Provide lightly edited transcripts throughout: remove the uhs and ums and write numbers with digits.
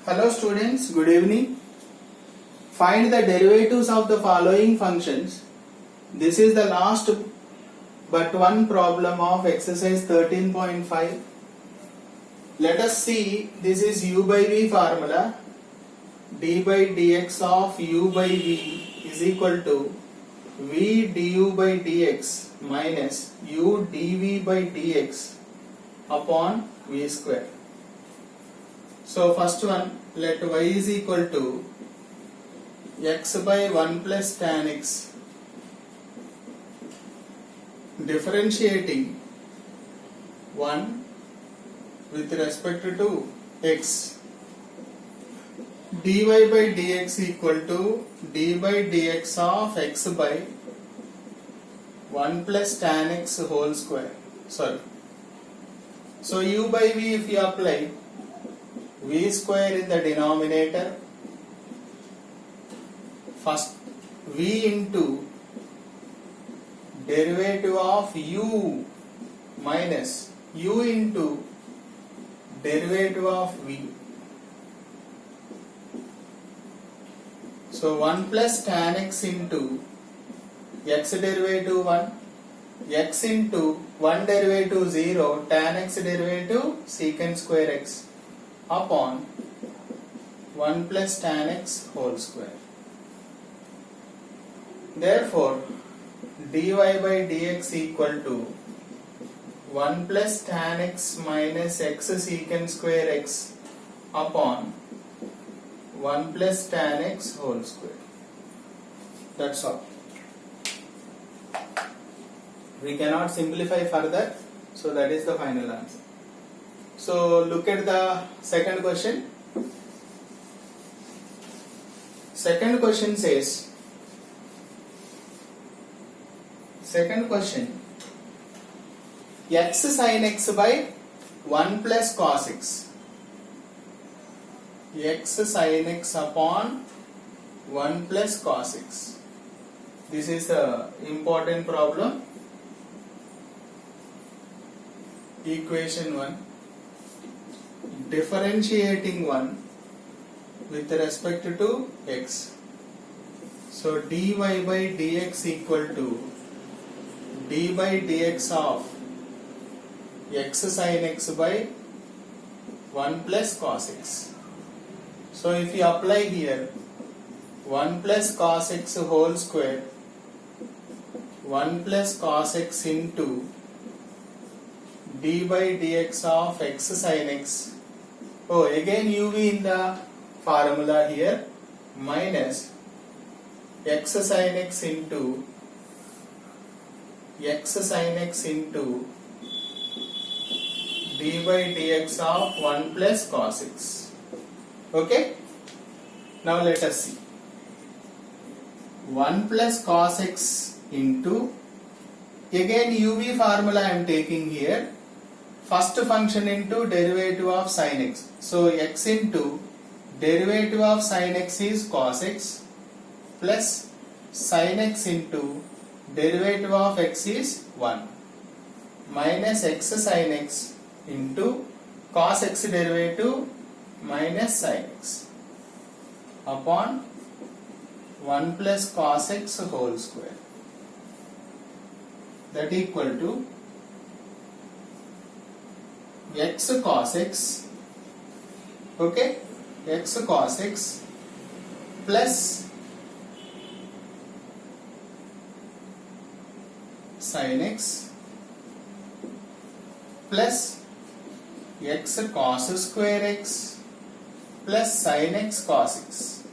Hello students, good evening. Find the derivatives of the following functions. This is the last but one problem of exercise 13.5. Let us see, this is u by v formula. D by dx of u by v is equal to v du by dx minus u dv by dx upon v square. So first one, let y is equal to x by 1 plus tan x. Differentiating 1 with respect to x. dy by dx equal to d by dx of x by 1 plus tan x whole square. Sorry. So u by v, if you apply v square in the denominator, first v into derivative of u minus u into derivative of v. So 1 plus tan x into x derivative 1, x into 1 derivative 0, tan x derivative secant square x upon 1 plus tan x whole square. Therefore, dy by dx equal to 1 plus tan x minus x secant square x upon 1 plus tan x whole square. That's all. We cannot simplify further, so that is the final answer. So look at the second question. Second question says, x sin x by 1 plus cos x. X sin x upon 1 plus cos x. This is the important problem. Equation 1. Differentiating 1 with respect to x. So dy by dx equal to d by dx of x sin x by 1 plus cos x. So if you apply here 1 plus cos x whole square, 1 plus cos x into d by dx of x sin x. Oh, again uv in the formula here, minus x sin x into d by dx of 1 plus cos x. Okay? Now let us see. 1 plus cos x into, again uv formula I am taking here, first function into derivative of sin x. So x into derivative of sin x is cos x plus sin x into derivative of x is 1 minus x sin x into cos x derivative minus sin x upon 1 plus cos x whole square. That equal to x cos x, okay, x cos x plus sin x plus x cos square x plus sin x cos x.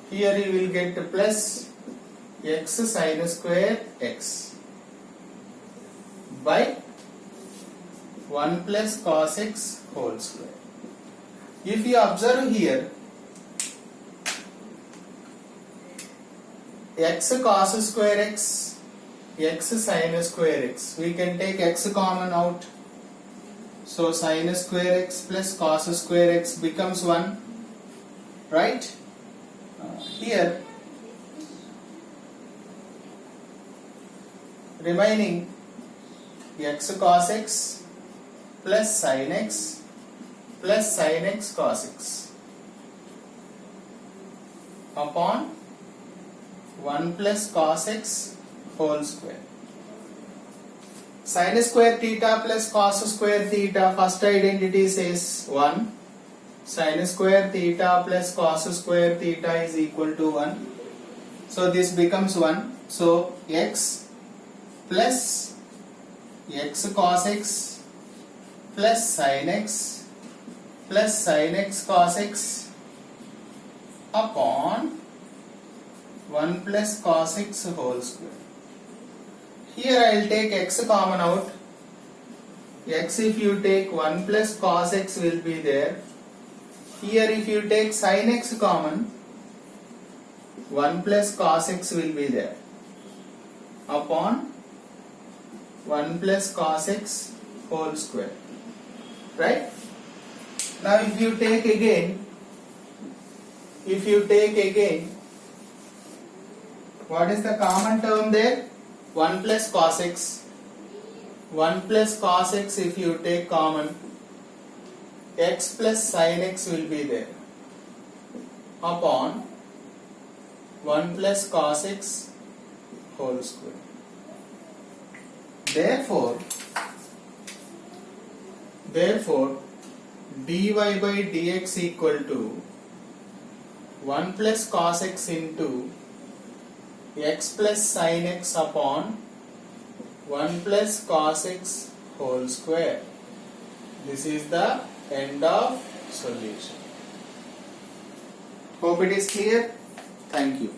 Here you will get plus x sin square x by 1 plus cos x whole square. If you observe here, x cos square x, x sin square x, we can take x common out. So sin square x plus cos square x becomes 1, right? Here remaining x cos x plus sin x plus sin x cos x upon 1 plus cos x whole square. Sin square theta plus cos square theta, first identity says 1. Sin square theta plus cos square theta is equal to 1. So this becomes 1. So x plus x cos x plus sin x cos x upon 1 plus cos x whole square. Here I will take x common out. X, if you take 1 plus cos x will be there. Here if you take sin x common, 1 plus cos x will be there upon 1 plus cos x whole square. Right? Now if you take again, what is the common term there? 1 plus cos x. 1 plus cos x if you take common, x plus sin x will be there upon 1 plus cos x whole square. Therefore dy by dx equal to 1 plus cos x into x plus sin x upon 1 plus cos x whole square. This is the end of solution. Hope it is clear. Thank you.